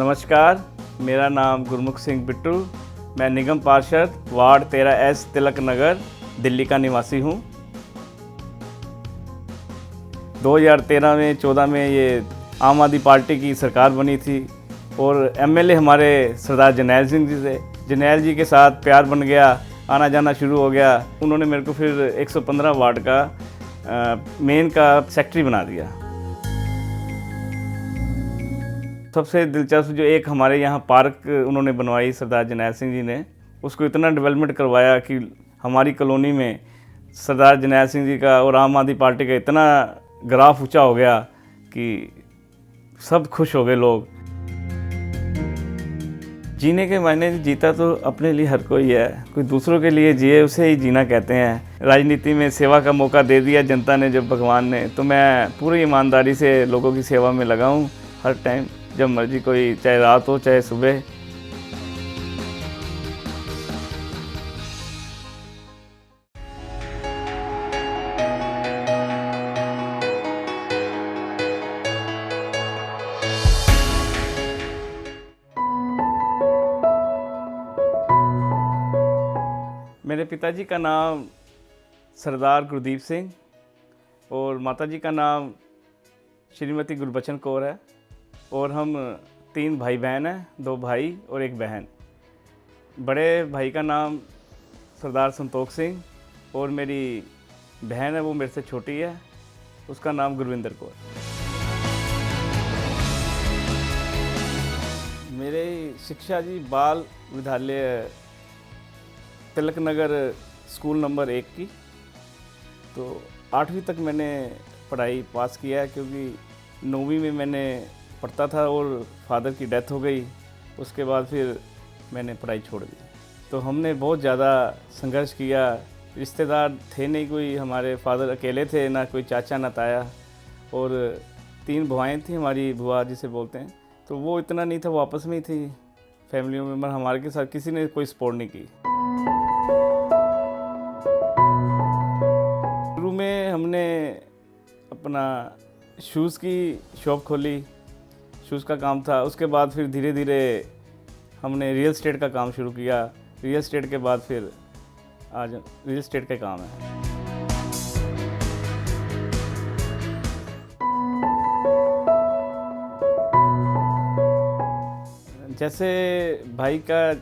नमस्कार, मेरा नाम गुरमुख सिंह बिट्टू। मैं निगम पार्षद वार्ड 13S तिलक नगर दिल्ली का निवासी हूँ। 2013 में 14 में ये आम आदमी पार्टी की सरकार बनी थी और एमएलए हमारे सरदार जरनैल सिंह जी थे। जरनैल जी के साथ प्यार बन गया, आना जाना शुरू हो गया। उन्होंने मेरे को फिर 115 वार्ड का मेन का सेक्रेटरी बना दिया। सबसे दिलचस्प जो एक हमारे यहाँ पार्क उन्होंने बनवाई सरदार जरनैल सिंह जी ने, उसको इतना डेवलपमेंट करवाया कि हमारी कॉलोनी में सरदार जरनैल सिंह जी का और आम आदमी पार्टी का इतना ग्राफ ऊंचा हो गया कि सब खुश हो गए लोग। जीने के मायने जीता तो अपने लिए हर कोई है, कोई दूसरों के लिए जिए उसे ही जीना कहते हैं। राजनीति में सेवा का मौका दे दिया जनता ने जब भगवान ने, तो मैं पूरी ईमानदारी से लोगों की सेवा में लगा हूँ हर टाइम, जब मर्जी, कोई चाहे रात हो चाहे सुबह। मेरे पिताजी का नाम सरदार गुरदीप सिंह और माताजी का नाम श्रीमती गुरबचन कौर है और हम 3 भाई बहन हैं, 2 भाई और 1 बहन। बड़े भाई का नाम सरदार संतोख सिंह और मेरी बहन है वो मेरे से छोटी है, उसका नाम गुरविंदर कौर। मेरे शिक्षा जी बाल विद्यालय तिलक नगर स्कूल नंबर 1 की, तो 8वीं तक मैंने पढ़ाई पास किया है, क्योंकि 9वीं में मैंने पढ़ता था और फादर की डेथ हो गई। उसके बाद फिर मैंने पढ़ाई छोड़ दी। तो हमने बहुत ज़्यादा संघर्ष किया। रिश्तेदार थे नहीं कोई, हमारे फादर अकेले थे, ना कोई चाचा ना ताया, और 3 बुआएँ थी हमारी, बुआ जिसे बोलते हैं, तो वो इतना नहीं था, वो आपस में ही थी। फैमिली मेम्बर हमारे के साथ किसी ने कोई सपोर्ट नहीं की। शुरू में हमने अपना शूज़ की शॉप खोली, शूज़ का काम था। उसके बाद फिर धीरे धीरे हमने रियल एस्टेट का काम शुरू किया। रियल एस्टेट के बाद फिर आज रियल एस्टेट का काम है। जैसे भाई का,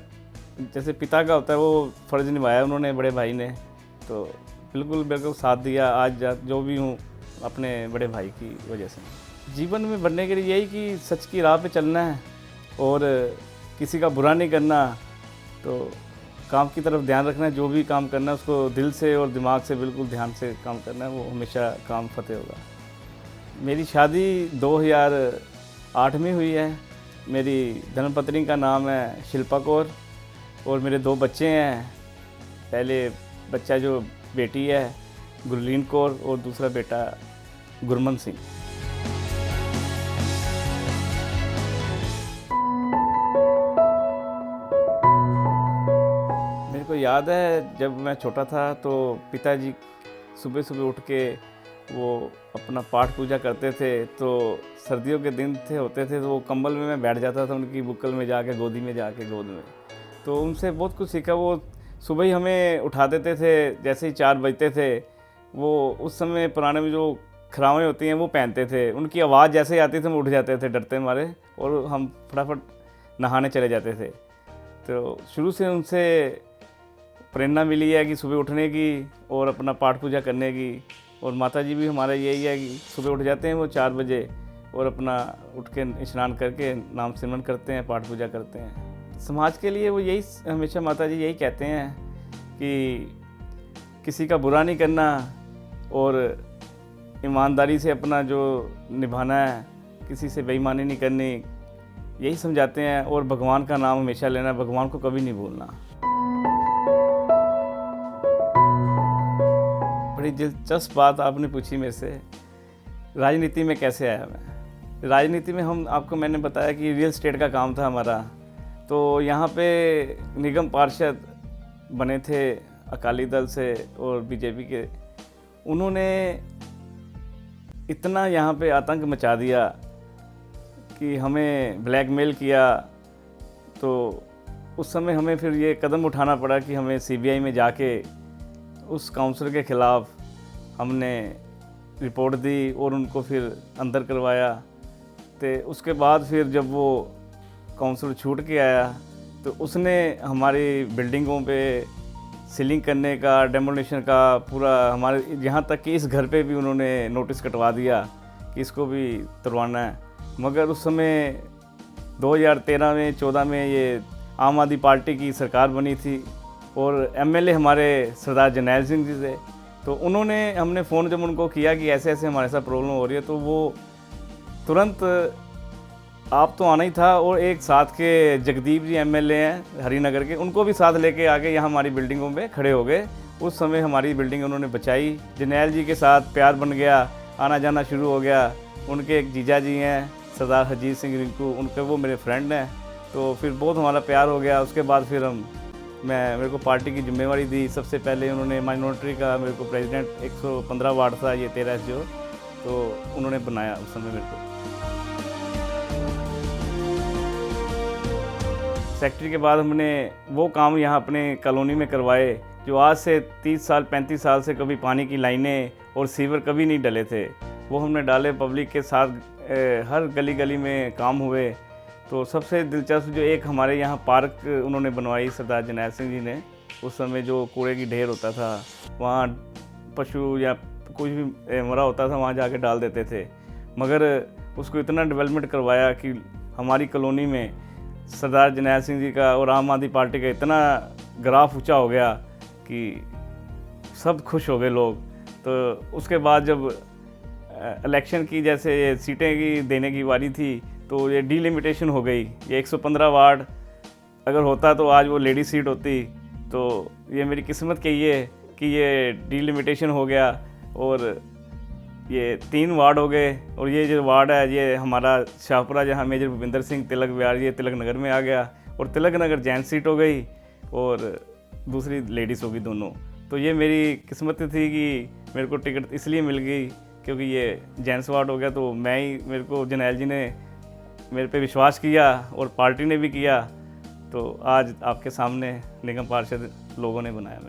जैसे पिता का होता है, वो फ़र्ज़ निभाया उन्होंने, बड़े भाई ने, तो बिल्कुल मेरे को साथ दिया। आज जो भी हूँ अपने बड़े भाई की वजह से। जीवन में बढ़ने के लिए यही कि सच की राह पे चलना है और किसी का बुरा नहीं करना, तो काम की तरफ ध्यान रखना है। जो भी काम करना है उसको दिल से और दिमाग से बिल्कुल ध्यान से काम करना है, वो हमेशा काम फतेह होगा। मेरी शादी 2008 में हुई है। मेरी धर्मपत्नी का नाम है शिल्पा कौर और मेरे 2 बच्चे हैं। पहले बच्चा जो बेटी है गुरलीन कौर और दूसरा बेटा गुरमन सिंह। मेरे को याद है जब मैं छोटा था तो पिताजी सुबह सुबह उठ के वो अपना पाठ पूजा करते थे। तो सर्दियों के दिन होते थे तो वो कंबल में मैं बैठ जाता था, उनकी बुक्कल में जाके, गोद में। तो उनसे बहुत कुछ सीखा। वो सुबह ही हमें उठा देते थे, जैसे ही 4 बजते थे। वो उस समय पुराने में जो खरावें होती हैं वो पहनते थे। उनकी आवाज़ जैसे ही आती थी हम उठ जाते थे डरते मारे, और हम फटाफट नहाने चले जाते थे। तो शुरू से उनसे प्रेरणा मिली है कि सुबह उठने की और अपना पाठ पूजा करने की। और माताजी भी हमारा यही है कि सुबह उठ जाते हैं वो 4 बजे और अपना उठ के स्नान करके नाम सिमरन करते हैं, पाठ पूजा करते हैं। समाज के लिए वो यही हमेशा माताजी यही कहते हैं कि किसी का बुरा नहीं करना और ईमानदारी से अपना जो निभाना है, किसी से बेईमानी नहीं करनी, यही समझाते हैं। और भगवान का नाम हमेशा लेना, भगवान को कभी नहीं भूलना। बड़ी दिलचस्प बात आपने पूछी मेरे से, राजनीति में कैसे आया मैं। राजनीति में आपको मैंने बताया कि रियल एस्टेट का काम था हमारा। तो यहाँ पे निगम पार्षद बने थे अकाली दल से और बीजेपी के। उन्होंने इतना यहाँ पे आतंक मचा दिया कि हमें ब्लैकमेल किया, तो उस समय हमें फिर ये कदम उठाना पड़ा कि हमें सीबीआई में जाके उस काउंसलर के ख़िलाफ़ हमने रिपोर्ट दी और उनको फिर अंदर करवाया। तो उसके बाद फिर जब वो काउंसलर छूट के आया तो उसने हमारी बिल्डिंगों पे सीलिंग करने का, डेमोलिशन का पूरा, हमारे यहाँ तक कि इस घर पे भी उन्होंने नोटिस कटवा दिया कि इसको भी तोड़वाना है। मगर उस समय 2013 में 14 में ये आम आदमी पार्टी की सरकार बनी थी और एमएलए हमारे सरदार जरनैल सिंह जी थे। तो हमने फ़ोन जब उनको किया कि ऐसे ऐसे हमारे साथ प्रॉब्लम हो रही है, तो वो तुरंत आप तो आना ही था, और एक साथ के जगदीप जी एमएलए हैं हरिनगर के, उनको भी साथ लेके आके यहाँ हमारी बिल्डिंगों में खड़े हो गए। उस समय हमारी बिल्डिंग उन्होंने बचाई। जरनैल जी के साथ प्यार बन गया, आना जाना शुरू हो गया। उनके एक जीजा जी हैं सरदार हरजीत सिंह रिंकू, उनके वो मेरे फ्रेंड हैं, तो फिर बहुत हमारा प्यार हो गया। उसके बाद फिर मेरे को पार्टी की जिम्मेवारी दी। सबसे पहले उन्होंने माइनॉरिटी का मेरे को प्रेसिडेंट, 115 वार्ड था ये 13 जो, तो उन्होंने बनाया उस समय मेरे को। सेक्रेटरी के बाद हमने वो काम यहाँ अपने कॉलोनी में करवाए जो आज से 30 साल 35 साल से कभी पानी की लाइनें और सीवर कभी नहीं डले थे, वो हमने डाले। पब्लिक के साथ हर गली गली में काम हुए। तो सबसे दिलचस्प जो एक हमारे यहाँ पार्क उन्होंने बनवाई सरदार जरनैल सिंह जी ने। उस समय जो कूड़े की ढेर होता था, वहाँ पशु या कुछ भी मरा होता था, वहाँ जाके डाल देते थे। मगर उसको इतना डेवलपमेंट करवाया कि हमारी कॉलोनी में सरदार जरनैल सिंह जी का और आम आदमी पार्टी का इतना ग्राफ ऊंचा हो गया कि सब खुश हो गए लोग। तो उसके बाद जब इलेक्शन की जैसे ये सीटें की देने की बारी थी, तो ये डीलिमिटेशन हो गई। ये 115 वार्ड अगर होता तो आज वो लेडी सीट होती। तो ये मेरी किस्मत कही है कि ये डीलिमिटेशन हो गया और ये 3 वार्ड हो गए। और ये जो वार्ड है ये हमारा शाहपुरा, जहाँ मेजर भूपिंदर सिंह तिलक विहार, ये तिलक नगर में आ गया। और तिलक नगर जेंट्स सीट हो गई और दूसरी लेडीज़ हो गई दोनों। तो ये मेरी किस्मत थी कि मेरे को टिकट इसलिए मिल गई क्योंकि ये जेंट्स वार्ड हो गया। तो मेरे को जरनैल जी ने मेरे पे विश्वास किया और पार्टी ने भी किया। तो आज आपके सामने निगम पार्षद लोगों ने बनाया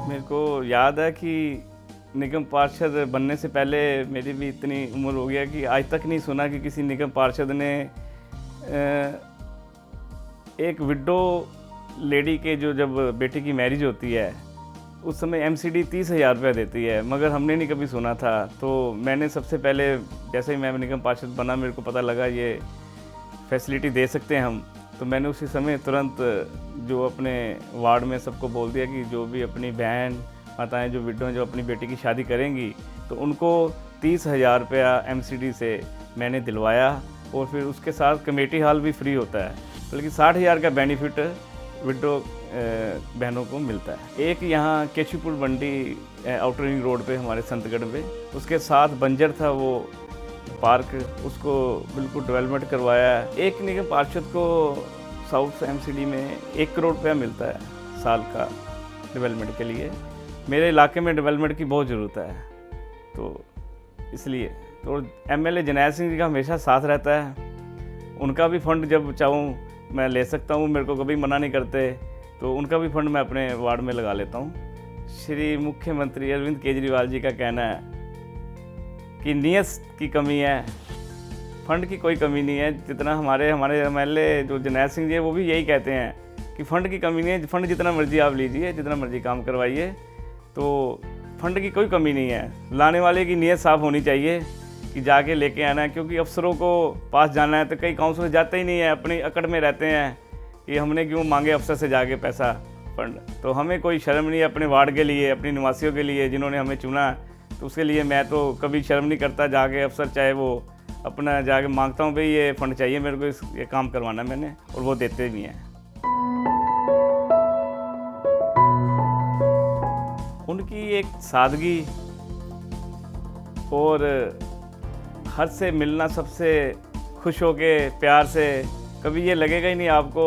मेरे को याद है कि निगम पार्षद बनने से पहले मेरी भी इतनी उम्र हो गया कि आज तक नहीं सुना कि किसी निगम पार्षद ने एक विडो लेडी के जब बेटे की मैरिज होती है उस समय एमसीडी 30,000 रुपया देती है, मगर हमने नहीं कभी सुना था। तो मैंने सबसे पहले जैसे ही मैं निगम पार्षद बना, मेरे को पता लगा ये फैसिलिटी दे सकते हैं हम, तो मैंने उसी समय तुरंत जो अपने वार्ड में सबको बोल दिया कि जो भी अपनी बहन माताएँ जो विडो हैं जो अपनी बेटी की शादी करेंगी तो उनको 30,000 रुपया एमसीडी से मैंने दिलवाया। और फिर उसके साथ कमेटी हॉल भी फ्री होता है, बल्कि 60,000 का बेनिफिट विडो बहनों को मिलता है। एक यहाँ केशुपुर मंडी आउटर रिंग रोड पे हमारे संतगढ़ में, उसके साथ बंजर था वो पार्क, उसको बिल्कुल डेवलपमेंट करवाया है। एक निगम पार्षद को साउथ एमसीडी में 1 करोड़ रुपया मिलता है साल का डेवलपमेंट के लिए। मेरे इलाके में डेवलपमेंट की बहुत ज़रूरत है, तो इसलिए तो एमएलए जरनैल सिंह जी का हमेशा साथ रहता है। उनका भी फंड जब चाहूँ मैं ले सकता हूँ, मेरे को कभी मना नहीं करते। तो उनका भी फंड मैं अपने वार्ड में लगा लेता हूँ। श्री मुख्यमंत्री अरविंद केजरीवाल जी का कहना है कि नीयत की कमी है, फंड की कोई कमी नहीं है। जितना हमारे एमएलए जो जरनैल सिंह जी है वो भी यही कहते हैं कि फ़ंड की कमी नहीं है, फ़ंड जितना मर्जी आप लीजिए, जितना मर्जी काम करवाइए, तो फ़ंड की कोई कमी नहीं है। लाने वाले की नीयत साफ़ होनी चाहिए कि जाके लेके आना है। क्योंकि अफसरों को पास जाना है तो कई काउंसलर जाते ही नहीं है, अपनी अकड़ में रहते हैं कि हमने क्यों मांगे अफसर से जाके पैसा फंड। तो हमें कोई शर्म नहीं है अपने वार्ड के लिए, अपने निवासियों के लिए जिन्होंने हमें चुना, तो उसके लिए मैं तो कभी शर्म नहीं करता जाके अफसर चाहे वो अपना जाके मांगता हूँ भाई ये फ़ंड चाहिए मेरे को, ये काम करवाना मैंने, और वो देते भी हैं। उनकी एक सादगी और हर से मिलना, सबसे खुश होके प्यार से, कभी ये लगेगा ही नहीं आपको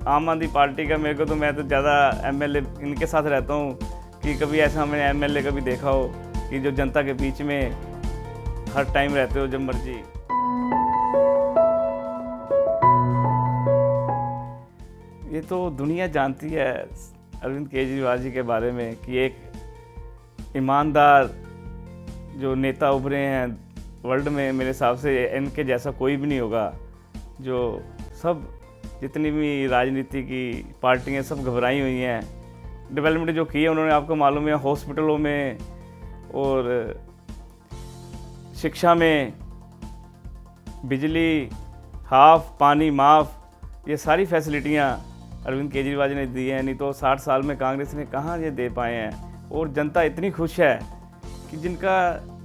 आम आदमी पार्टी का। मेरे को तो मैं तो ज़्यादा एमएलए इनके साथ रहता हूँ कि कभी ऐसा हमने एमएलए कभी देखा हो कि जो जनता के बीच में हर टाइम रहते हो जब मर्जी। ये तो दुनिया जानती है अरविंद केजरीवाल जी के बारे में कि एक ईमानदार जो नेता उभरे हैं वर्ल्ड में, मेरे हिसाब से इनके जैसा कोई भी नहीं होगा। जो सब जितनी भी राजनीति की पार्टियां सब घबराई हुई हैं, डेवलपमेंट जो की है उन्होंने, आपको मालूम है, हॉस्पिटलों में और शिक्षा में, बिजली हाफ, पानी माफ़, ये सारी फैसिलिटियाँ अरविंद केजरीवाल जी ने दी हैं। नहीं तो 60 साल में कांग्रेस ने कहाँ ये दे पाए हैं। और जनता इतनी खुश है कि जिनका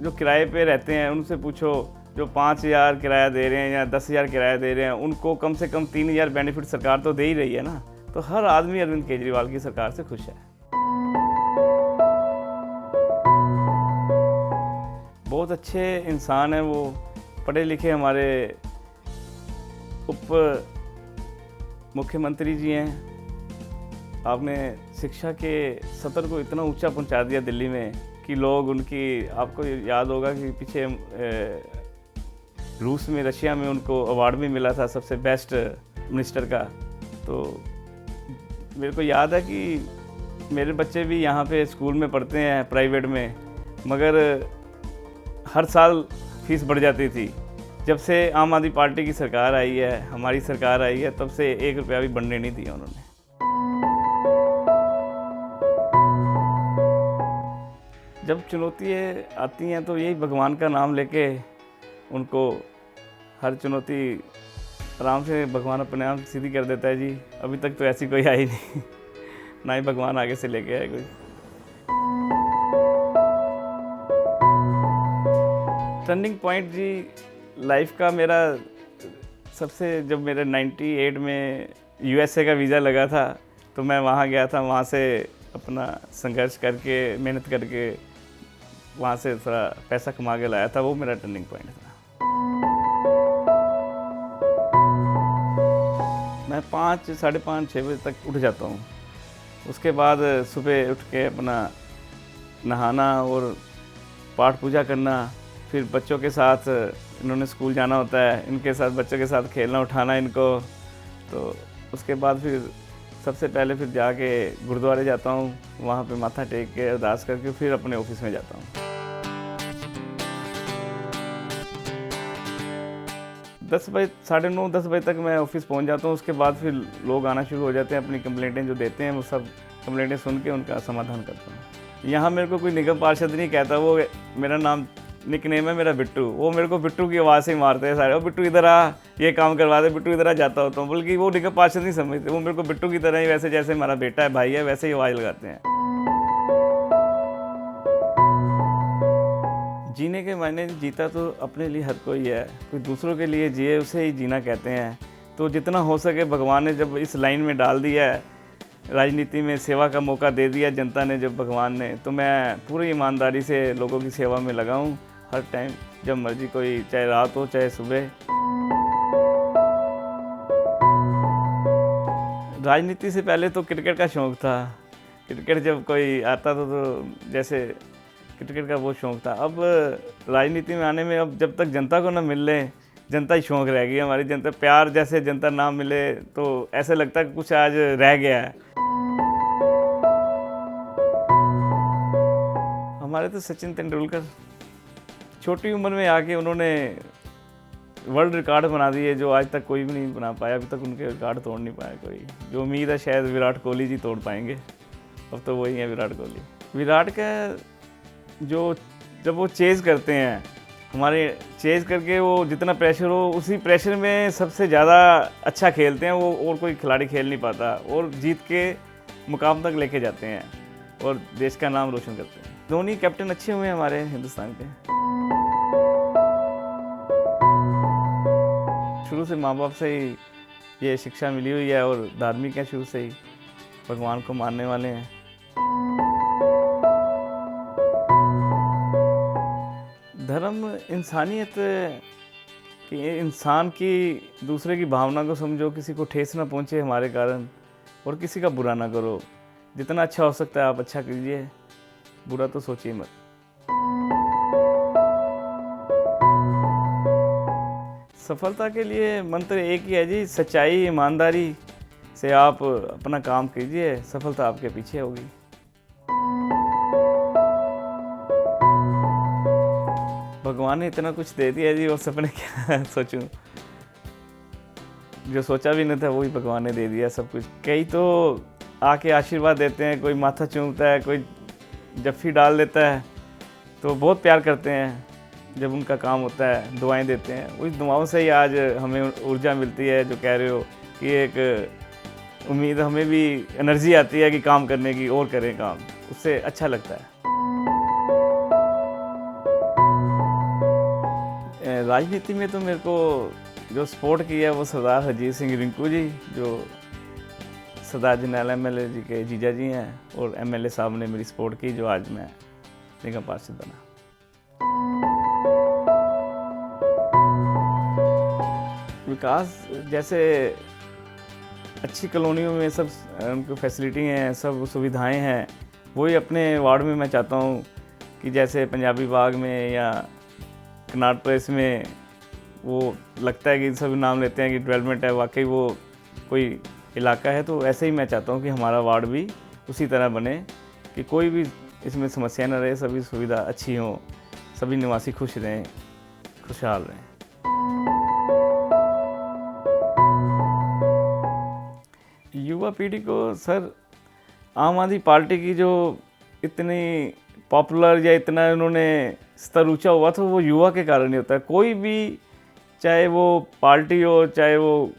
जो किराए पे रहते हैं उनसे पूछो, जो 5,000 किराया दे रहे हैं या 10,000 किराया दे रहे हैं, उनको कम से कम 3,000 बेनिफिट सरकार तो दे ही रही है ना। तो हर आदमी अरविंद केजरीवाल की सरकार से खुश है। बहुत अच्छे इंसान हैं वो, पढ़े लिखे हमारे उप मुख्यमंत्री जी हैं। आपने शिक्षा के स्तर को इतना ऊंचा पहुंचा दिया दिल्ली में कि लोग उनकी, आपको याद होगा कि पीछे रूस में, रशिया में उनको अवार्ड भी मिला था सबसे बेस्ट मिनिस्टर का। तो मेरे को याद है कि मेरे बच्चे भी यहाँ पे स्कूल में पढ़ते हैं प्राइवेट में, मगर हर साल फीस बढ़ जाती थी। जब से आम आदमी पार्टी की सरकार आई है, हमारी सरकार आई है, तब से 1 रुपया भी बढ़ने नहीं दिया उन्होंने। जब चुनौतियाँ आती हैं तो यही भगवान का नाम लेके उनको हर चुनौती आराम से भगवान अपने आप सीधी कर देता है जी। अभी तक तो ऐसी कोई आई नहीं ना ही भगवान आगे से लेके आए कोई। टर्निंग पॉइंट जी लाइफ का मेरा सबसे, जब मेरे 98 में USA का वीज़ा लगा था तो मैं वहाँ गया था। वहाँ से अपना संघर्ष करके, मेहनत करके वहाँ से थोड़ा पैसा कमा के लाया था। वो मेरा टर्निंग पॉइंट था। मैं 5, साढ़े 5, 6 बजे तक उठ जाता हूँ। उसके बाद सुबह उठ के अपना नहाना और पाठ पूजा करना, फिर बच्चों के साथ, इन्होंने स्कूल जाना होता है, इनके साथ बच्चों के साथ खेलना, उठाना इनको। तो उसके बाद फिर सबसे पहले फिर जाके गुरुद्वारे जाता हूँ, वहाँ पे माथा टेक के अरदास करके फिर अपने ऑफिस में जाता हूँ। 10 बजे, साढ़े 9, 10 बजे तक मैं ऑफिस पहुँच जाता हूँ। उसके बाद फिर लोग आना शुरू हो जाते हैं, अपनी कंप्लेंटें जो देते हैं वो सब कंप्लेंटें सुन के उनका समाधान करता हूँ। यहाँ मेरे को कोई निगम पार्षद नहीं कहता, वो मेरा नाम निकनेम है मेरा बिट्टू। वो मेरे को बिट्टू की आवाज़ से ही मारते हैं सारे, वो बिट्टू इधर आ, ये काम करवा दे, बिट्टू इधर आ, जाता होता हूँ। बल्कि वो निगम पार्षद नहीं समझते, वो मेरे को बिट्टू की तरह ही, वैसे जैसे हमारा बेटा है, भाई है, वैसे ही आवाज़ लगाते हैं। जीने के मायने, जीता तो अपने लिए हर कोई है, कोई दूसरों के लिए जिए उसे ही जीना कहते हैं। तो जितना हो सके भगवान ने जब इस लाइन में डाल दिया है, राजनीति में सेवा का मौका दे दिया जनता ने जब भगवान ने, तो मैं पूरी ईमानदारी से लोगों की सेवा में लगा हूँ हर टाइम, जब मर्जी, कोई चाहे रात हो चाहे सुबह। राजनीति से पहले तो क्रिकेट का शौक़ था। क्रिकेट जब कोई आता था तो जैसे क्रिकेट का बहुत शौक़ था। अब राजनीति में आने में, अब जब तक जनता को ना मिल ले, जनता ही शौक़ रह गई हमारी। जनता प्यार, जैसे जनता ना मिले तो ऐसा लगता है कि कुछ आज रह गया है। हमारे तो सचिन तेंदुलकर छोटी उम्र में आके उन्होंने वर्ल्ड रिकॉर्ड बना दिए, जो आज तक कोई भी नहीं बना पाया। अभी तक उनके रिकॉर्ड तोड़ नहीं पाया कोई। जो उम्मीद है शायद विराट कोहली जी तोड़ पाएंगे। अब तो वही है विराट कोहली। विराट का जो, जब वो चेज़ करते हैं, हमारे चेज़ करके वो जितना प्रेशर हो, उसी प्रेशर में सबसे ज़्यादा अच्छा खेलते हैं वो, और कोई खिलाड़ी खेल नहीं पाता, और जीत के मुकाम तक लेके जाते हैं और देश का नाम रोशन करते हैं। धोनी कैप्टन अच्छे हुए हैं हमारे हिंदुस्तान के। शुरू से माँ बाप से ही ये शिक्षा मिली हुई है, और धार्मिक है शुरू से ही, भगवान को मानने वाले हैं। धर्म इंसानियत कि इंसान की, दूसरे की भावना को समझो, किसी को ठेस ना पहुँचे हमारे कारण, और किसी का बुरा ना करो। जितना अच्छा हो सकता है आप अच्छा कीजिए, बुरा तो सोचिए मत। सफलता के लिए मंत्र एक ही है जी, सच्चाई ईमानदारी से आप अपना काम कीजिए, सफलता आपके पीछे होगी। भगवान ने इतना कुछ दे दिया जी, वो सपने क्या सोचूं। जो सोचा भी नहीं था वही भगवान ने दे दिया सब कुछ। कई तो आके आशीर्वाद देते हैं, कोई माथा चूमता है, कोई जफ्फी डाल देता है, तो बहुत प्यार करते हैं। जब उनका काम होता है दुआएं देते हैं, उस दुआओं से ही आज हमें ऊर्जा मिलती है। जो कह रहे हो कि एक उम्मीद, हमें भी एनर्जी आती है कि काम करने की, और करें काम, उससे अच्छा लगता है। राजनीति में तो मेरे को जो सपोर्ट किया है वो सरदार हरजीत सिंह रिंकू जी, जो सरदार जरनैल एमएलए जी के जीजा जी हैं, और एमएलए साहब ने मेरी सपोर्ट की, जो आज मैं निगम पार्षद बना। विकास जैसे अच्छी कॉलोनियों में सब उनकी फैसिलिटी हैं, सब सुविधाएं हैं, वही अपने वार्ड में मैं चाहता हूँ कि जैसे पंजाबी बाग में या कनाट प्लेस में वो लगता है कि सभी नाम लेते हैं कि डेवलपमेंट है, वाकई वो कोई इलाका है, तो ऐसे ही मैं चाहता हूँ कि हमारा वार्ड भी उसी तरह बने कि कोई भी इसमें समस्या न रहे, सभी सुविधा अच्छी हो, सभी निवासी खुश रहें, खुशहाल रहें। युवा पीढ़ी को सर, आम आदमी पार्टी की जो इतनी पॉपुलर या इतना उन्होंने स्तर ऊंचा हुआ, तो वो युवा के कारण ही होता है। कोई भी, चाहे वो पार्टी हो, चाहे वो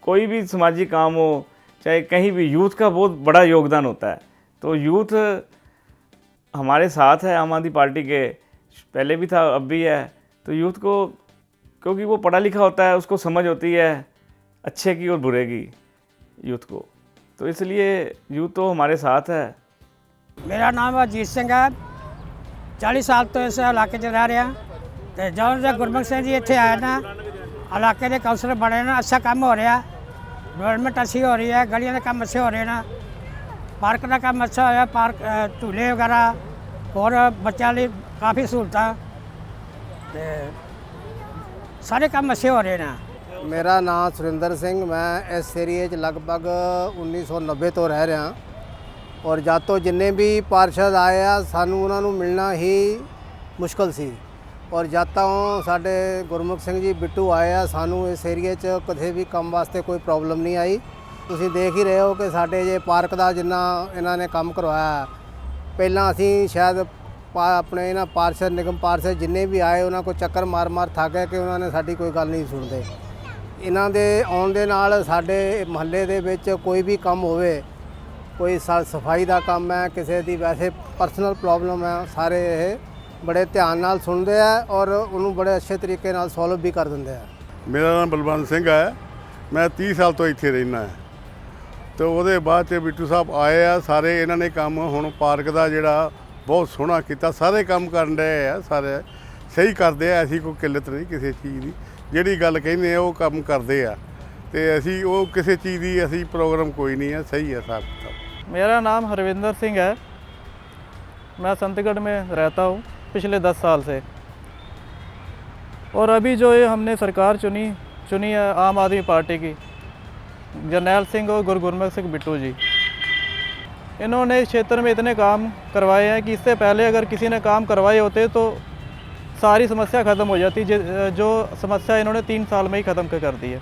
कोई भी सामाजिक काम हो, चाहे कहीं भी, यूथ का बहुत बड़ा योगदान होता है। तो यूथ हमारे साथ है आम आदमी पार्टी के, पहले भी था अब भी है। तो यूथ को, क्योंकि वो पढ़ा लिखा होता है, उसको समझ होती है अच्छे की और बुरे की यूथ को, तो इसलिए यूथ तो हमारे साथ है। मेरा नाम अजीत सिंह है, 40 साल तो इस इलाके 'ਚ रह रहा। तो जब से गुरमुख सिंह जी इतने आए ना, इलाके के काउंसलर बने ना, अच्छा काम हो रहा, डेवलपमेंट अच्छी हो रही है, गलियों के काम अच्छे हो रहे हैं, पार्क का काम अच्छा होया, पार्क झूले वगैरह और बच्चों लिए काफ़ी सहूलत, सारे काम अच्छे हो रहे हैं। मेरा नाम सुरिंदर सिंह, मैं इस एरिए 'ਚ लगभग 1990 तो रह रहा, और जद तो जिन्ने भी पार्षद आए आ, सानू उन्हां नू मिलना ही मुश्किल सी, और जद तो साडे गुरमुख सिंह जी बिट्टू आए आ, सानू इस एरिए 'ਚ किसी भी काम वास्ते कोई प्रॉब्लम नहीं आई। तुसीं देख ही रहे हो कि साडे जे पार्क का जिन्ना इन्हां ने काम करवाया, पहलां असीं शायद अपने इन्हां पार्षद, निगम पार्षद जिन्ने भी आए, उन्हां को चक्कर मार मार थक गए कि उन्होंने साडी कोई गल नहीं सुनते। इन्हां दे आउण दे नाल साडे महल्ले दे विच कोई भी काम होवे, कोई सफाई का काम है, किसी की वैसे परसनल प्रॉब्लम है, सारे ये बड़े ध्यान नाल सुनते हैं और उन्होंने बड़े अच्छे तरीके नाल सॉल्व भी कर देंगे हैं। मेरा नाम बलवंत सिंह है, मैं 30 साल तो इत्थे रहना है। तो वो बाद बिट्टू साहब आए आ, सारे इन्होंने काम हुण पार्क का जिहड़ा बहुत सोहना किया, सारे काम कर रहे हैं, सारे सही करते हैं, ऐसी कोई किल्लत नहीं किसी चीज़ की, जिहड़ी गल कहने वो काम करते हैं, तो असी वो किसी चीज़ की असी प्रोग्राम कोई नहीं है, सही है साहब। मेरा नाम हरविंदर सिंह है, मैं संतगढ़ में रहता हूँ पिछले 10 साल से, और अभी जो ये हमने सरकार चुनी है आम आदमी पार्टी की, जरनैल सिंह और गुरमुख सिंह बिट्टू जी, इन्होंने इस क्षेत्र में इतने काम करवाए हैं कि इससे पहले अगर किसी ने काम करवाए होते तो सारी समस्या ख़त्म हो जाती, जो समस्या इन्होंने 3 साल में ही ख़त्म कर दी है।